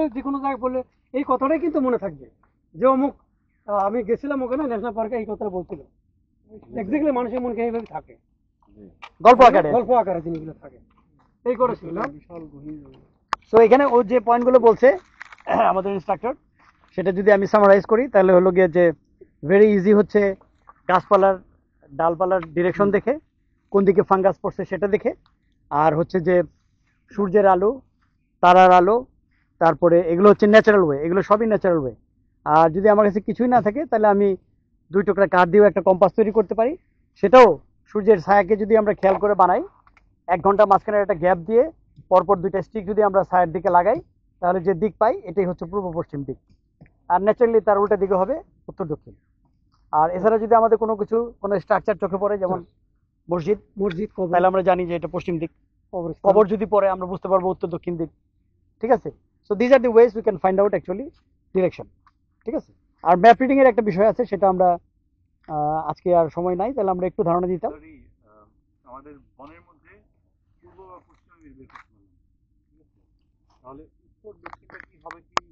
বললে যে কোনো জায়গায় বললে এই কথাটাই কিন্তু মনে থাকবে যে অমুক আমি গেছিলাম ওখানে ন্যাশনাল পার্কে এই কথাটা বলছিল। এক্স্যাক্টলি মানুষের মনে এইভাবে থাকে, গল্প আকারে জিনিসগুলো থাকে। এই করেছিল বিশাল গহীন। সো এখানে ও যে পয়েন্টগুলো বলছে আমাদের ইনস্ট্রাক্টর, সেটা যদি আমি সামারাইজ করি তাহলে হলো গিয়ে যে ভেরি ইজি হচ্ছে গাছপালার ডালপালার ডিরেকশন দেখে, কোন দিকে ফাঙ্গাস পড়ছে সেটা দেখে, আর হচ্ছে যে সূর্যের আলো, তারার আলো, তারপরে এগুলো হচ্ছে ন্যাচারাল ওয়ে, এগুলো সবই ন্যাচারাল ওয়ে। আর যদি আমার কাছে কিছুই না থাকে তাহলে আমি 2 টুকরা কাঠ দিয়েও একটা কম্পাস তৈরি করতে পারি। সেটাও সূর্যের ছায়াকে যদি আমরা খেয়াল করে বানাই, 1 ঘন্টা মাঝখানে একটা গ্যাপ দিয়ে পরপর 2টা স্টিক যদি আমরা ছায়ার দিকে লাগাই, তাহলে যে দিক পাই এটাই হচ্ছে পূর্ব পশ্চিম দিক। আর ন্যাচারালি তার উল্টা দিকে হবে উত্তর দক্ষিণ। আর এছাড়া যদি আমাদের কোনো কিছু কোনো স্ট্রাকচার চোখে পড়ে, যেমন মসজিদ, তাহলে আমরা জানি যে এটা পশ্চিম দিক। কবর যদি পড়ে আমরা বুঝতে পারবো উত্তর দক্ষিণ দিক। ঠিক আছে? So this are the ways we can find out actually direction. ঠিক আছে? আর ম্যাপ রিডিং এর একটা বিষয় আছে, সেটা আমরা আজকে আর সময় নাই, তাহলে আমরা একটু ধারণা দিতাম। আমাদের বনের মধ্যে পূর্ব বা পশ্চিমে বের করতে পারলাম, ঠিক আছে? তাহলে উত্তর দক্ষিণটা কি হবে কি